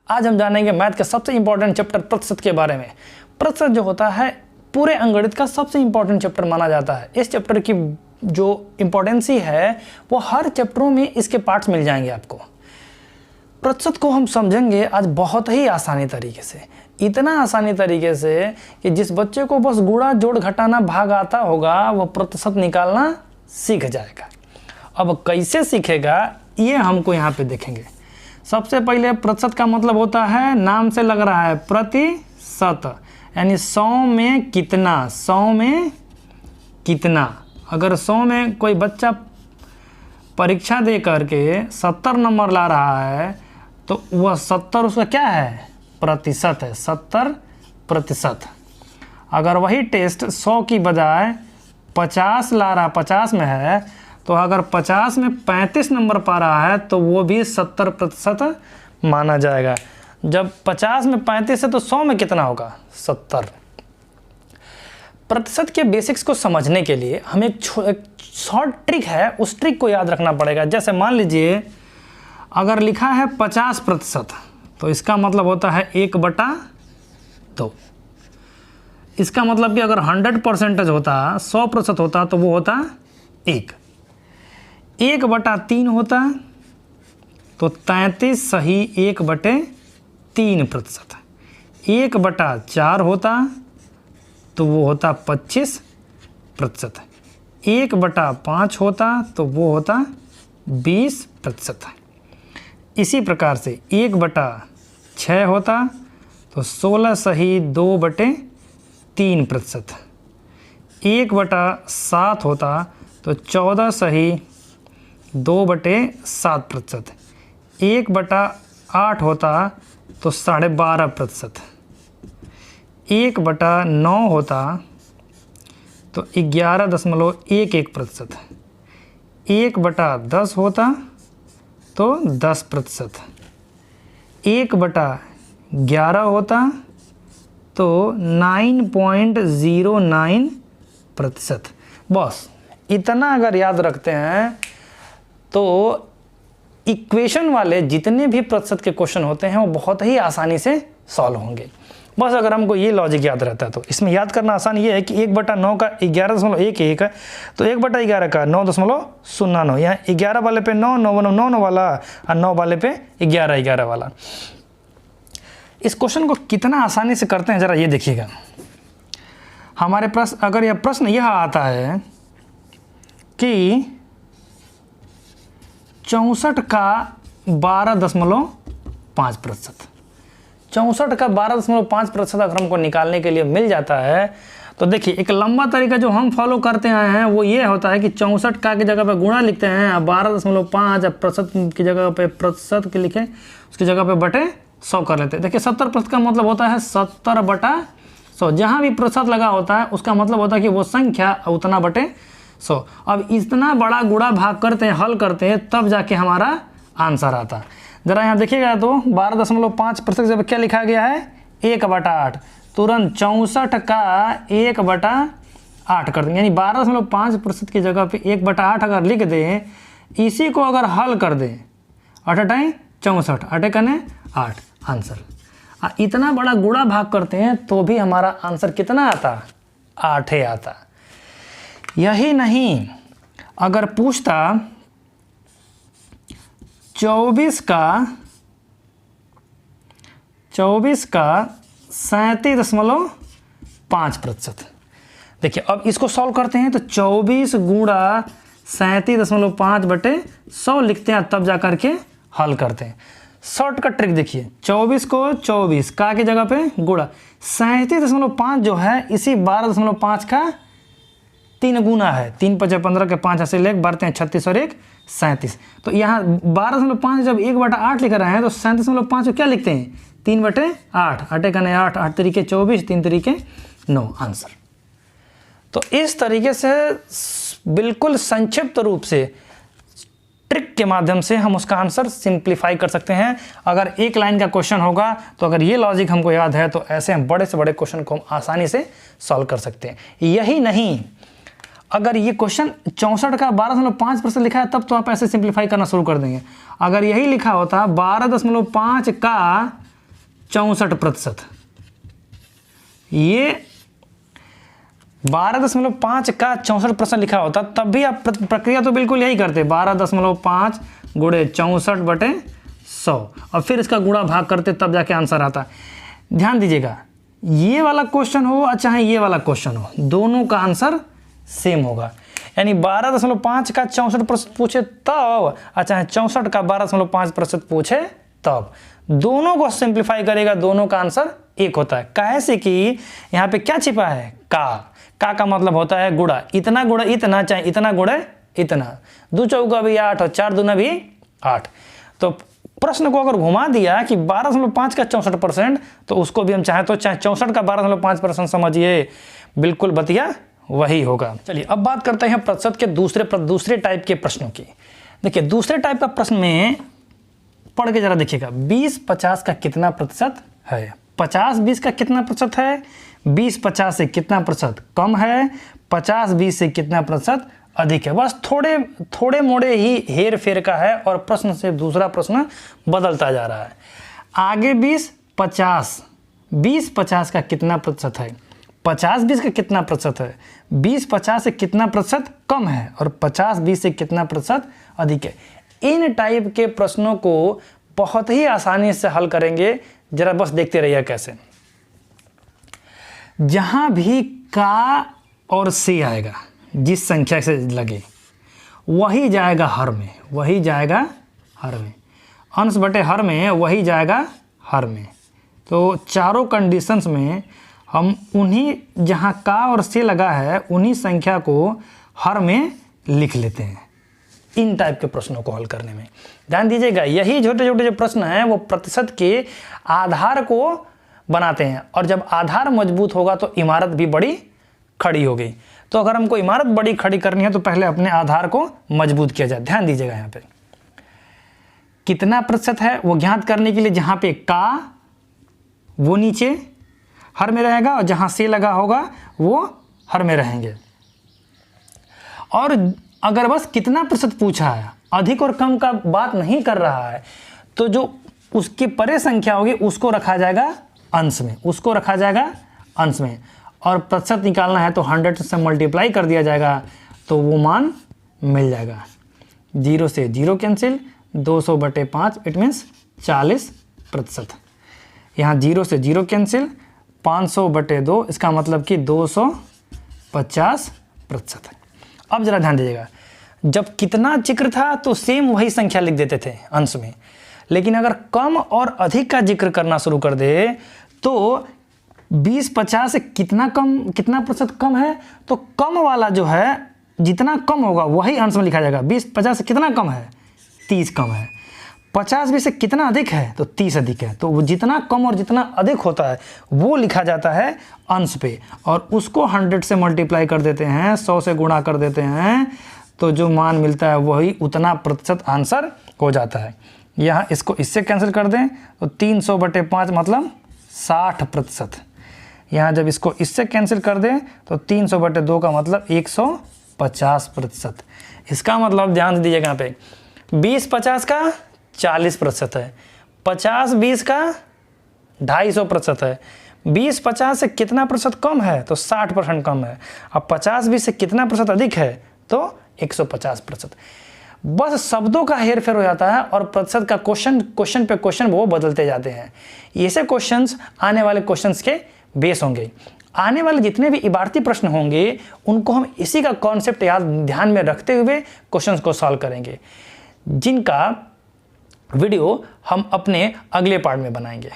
आज हम जानेंगे मैथ के सबसे इंपॉर्टेंट चैप्टर प्रतिशत के बारे में। प्रतिशत जो होता है पूरे अंकगणित का सबसे इंपॉर्टेंट चैप्टर माना जाता है। इस चैप्टर की जो इम्पोर्टेंसी है वो हर चैप्टरों में इसके पार्ट्स मिल जाएंगे आपको। प्रतिशत को हम समझेंगे आज बहुत ही आसानी तरीके से, इतना आसानी तरीके से कि जिस बच्चे को बस गुणा जोड़ घटाना भाग आता होगा वो प्रतिशत निकालना सीख जाएगा। अब कैसे सीखेगा ये हमको यहाँ पे देखेंगे। सबसे पहले प्रतिशत का मतलब होता है, नाम से लग रहा है प्रतिशत, यानी 100 में कितना, 100 में कितना। अगर 100 में कोई बच्चा परीक्षा दे करके 70 नंबर ला रहा है तो वह 70 उसका क्या है, प्रतिशत है, 70%। अगर वही टेस्ट 100 की बजाय 50 ला रहा, 50 में है, तो अगर 50 में 35 नंबर पा रहा है तो वो भी 70% माना जाएगा। जब 50 में 35 है तो 100 में कितना होगा, 70। प्रतिशत के बेसिक्स को समझने के लिए हमें एक शॉर्ट ट्रिक है, उस ट्रिक को याद रखना पड़ेगा। जैसे मान लीजिए अगर लिखा है 50%, तो इसका मतलब होता है 1/2। इसका मतलब कि अगर 100% होता, 100% होता तो वो होता 1/3 होता तो 33 सही 1/3%। 1/4 होता तो वो होता 25%। 1/5 होता तो वो होता 20%। इसी प्रकार से 1/6 होता तो 16 सही 2/3%। 1/7 होता तो 14 सही 2/7%। 1/8 होता तो 12.5%। 1/9 होता तो 11.11%। 1/10 होता तो 10%। 1/11 होता तो 9.09%। बस इतना अगर याद रखते हैं तो इक्वेशन वाले जितने भी प्रतिशत के क्वेश्चन होते हैं वो बहुत ही आसानी से सॉल्व होंगे। बस अगर हमको ये लॉजिक याद रहता है तो इसमें याद करना आसान ये है कि 1/9 का 11.11 है तो 1/11 का 9.09। यहाँ 11 वाले पे 9, 9 वाला और 9 वाले पे 11 वाला। इस क्वेश्चन को कितना आसानी से करते हैं ज़रा ये देखिएगा। हमारे प्रश्न, अगर यह प्रश्न यह आता है कि 64 का 12.5%, 64 का 12.5% अगर हमको निकालने के लिए मिल जाता है तो देखिए एक लंबा तरीका जो हम फॉलो करते आए हैं वो ये होता है कि 64 का की जगह पे गुणा लिखते हैं, 12.5 प्रतिशत की जगह पे प्रतिशत के लिखें, उसकी जगह पे बटे 100 कर लेते हैं। देखिए 70% का मतलब होता है 70/100। जहाँ भी प्रतिशत लगा होता है उसका मतलब होता है कि वो संख्या उतना बटे 100। अब इतना बड़ा गुणा भाग करते हैं, हल करते हैं, तब जाके हमारा आंसर आता है। जरा यहाँ देखिएगा तो 12.5% जब क्या लिखा गया है, 1/8। तुरंत 64 का 1/8 कर देंगे, यानी 12.5% की जगह पे 1/8 अगर लिख दें, इसी को अगर हल कर दें, 8 × 64, 8 × 8 आंसर। इतना बड़ा गुणा भाग करते हैं तो भी हमारा आंसर कितना आता, 8 आता। यही नहीं, अगर पूछता 24 का 37.5%। देखिए अब इसको सॉल्व करते हैं तो 24 गुणा 37.5/100 लिखते हैं, तब जा करके हल करते हैं। शॉर्टकट ट्रिक देखिए, 24 को 24 का की जगह पे गुणा, 37.5 जो है इसी 12.5 का 3 गुना है। 3 × 5 = 15 के 5 ऐसे लेख बढ़ते हैं 36 और 1 37। तो यहाँ 12.5 जब 1/8 लिख रहे हैं तो 37.5 को क्या लिखते हैं, 3/8, 8 × 8, 8 तरीके 24, 3 तरीके 9 आंसर। तो इस तरीके से बिल्कुल संक्षिप्त रूप से ट्रिक के माध्यम से हम उसका आंसर सिंप्लीफाई कर सकते हैं। अगर एक लाइन का क्वेश्चन होगा तो अगर ये लॉजिक हमको याद है तो ऐसे हम बड़े से बड़े क्वेश्चन को हम आसानी से सॉल्व कर सकते हैं। यही नहीं, अगर ये क्वेश्चन 64 का 12.5% लिखा है तब तो आप ऐसे सिंप्लीफाई करना शुरू कर देंगे। अगर यही लिखा होता 12.5 का 64%। ये 12.5 का 64% लिखा होता तब भी आप प्रक्रिया तो बिल्कुल यही करते, 12.5 गुणे 64/100 और फिर इसका गुणा भाग करते, तब जाके आंसर आता। ध्यान दीजिएगा, ये वाला क्वेश्चन हो चाहे ये वाला क्वेश्चन हो, दोनों का आंसर सेम होगा। यानी 12.5 का 64% पूछे तब, चाहे 64 का 12.5% पूछे तब, दोनों को सिंप्लीफाई करेगा, दोनों का आंसर एक होता है। कैसे कि यहाँ पे क्या छिपा है, का मतलब होता है गुणा, इतना गुणा इतना, चाहे इतना गुणा इतना, 2 चौका भी 8 और 4 दूना भी 8। तो प्रश्न को अगर घुमा दिया कि 12.5 का 64%, तो उसको भी हम चाहे तो चाहे 64 का 12.5% समझिए, बिल्कुल बतिया वही होगा। चलिए अब बात करते हैं प्रतिशत के दूसरे टाइप के प्रश्नों की। देखिए दूसरे टाइप का प्रश्न में पढ़ के जरा देखिएगा, 20-50 का कितना प्रतिशत है, 50-20 का कितना प्रतिशत है, 20-50 से कितना प्रतिशत कम है, 50-20 से कितना प्रतिशत अधिक है। बस थोड़े मोड़े ही हेर फेर का है और प्रश्न से दूसरा प्रश्न बदलता जा रहा है। आगे 20-50, 20-50 का कितना प्रतिशत है, 50-20 का कितना प्रतिशत है, 20-50 से कितना प्रतिशत कम है और 50-20 से कितना प्रतिशत अधिक है। इन टाइप के प्रश्नों को बहुत ही आसानी से हल करेंगे, जरा बस देखते रहिए कैसे। जहां भी का और से आएगा, जिस संख्या से लगे वही जाएगा हर में, वही जाएगा हर में, अंश बटे हर में वही जाएगा हर में। तो चारों कंडीशंस में हम उन्हीं, जहां का और से लगा है उन्हीं संख्या को हर में लिख लेते हैं इन टाइप के प्रश्नों को हल करने में। ध्यान दीजिएगा, यही छोटे छोटे जो प्रश्न हैं वो प्रतिशत के आधार को बनाते हैं, और जब आधार मजबूत होगा तो इमारत भी बड़ी खड़ी हो गई। तो अगर हमको इमारत बड़ी खड़ी करनी है तो पहले अपने आधार को मजबूत किया जाए। ध्यान दीजिएगा, यहाँ पे कितना प्रतिशत है वो ज्ञात करने के लिए जहां पे का वो नीचे हर में रहेगा और जहां से लगा होगा वो हर में रहेंगे। और अगर बस कितना प्रतिशत पूछा है, अधिक और कम का बात नहीं कर रहा है, तो जो उसके परे संख्या होगी उसको रखा जाएगा अंश में, उसको रखा जाएगा अंश में। और प्रतिशत निकालना है तो 100 से मल्टीप्लाई कर दिया जाएगा तो वो मान मिल जाएगा। 0 से 0 कैंसिल, 200/5 इट मीन्स 40%। यहाँ 0 से 0 कैंसिल, 500/2 इसका मतलब कि 250%। अब जरा ध्यान दीजिएगा, जब कितना जिक्र था तो सेम वही संख्या लिख देते थे अंश में, लेकिन अगर कम और अधिक का जिक्र करना शुरू कर दे तो 20-50 से कितना प्रतिशत कम है, तो कम वाला जो है जितना कम होगा वही अंश में लिखा जाएगा। 20-50 से कितना कम है, 30 कम है। 50-20 से कितना अधिक है, तो 30 अधिक है। तो वो जितना कम और जितना अधिक होता है वो लिखा जाता है अंश पे, और उसको 100 से मल्टीप्लाई कर देते हैं, 100 से गुणा कर देते हैं, तो जो मान मिलता है वही उतना प्रतिशत आंसर हो जाता है। यहाँ इसको इससे कैंसिल कर दें तो 300/5 मतलब 60%। यहाँ जब इसको इससे कैंसिल कर दें तो 300/2 का मतलब 150%। इसका मतलब ध्यान दीजिएगा, यहाँ पे 20-50 का 40% है, 50-20 का 250% है। 20-50 से कितना प्रतिशत कम है, तो 60% कम है। अब 50-20 से कितना प्रतिशत अधिक है, तो 150%। बस शब्दों का हेर फेर हो जाता है और प्रतिशत का क्वेश्चन पे क्वेश्चन वो बदलते जाते हैं। ऐसे क्वेश्चंस आने वाले क्वेश्चंस के बेस होंगे। आने वाले जितने भी इबारती प्रश्न होंगे उनको हम इसी का कॉन्सेप्ट ध्यान में रखते हुए क्वेश्चंस को सॉल्व करेंगे, जिनका वीडियो हम अपने अगले पार्ट में बनाएंगे।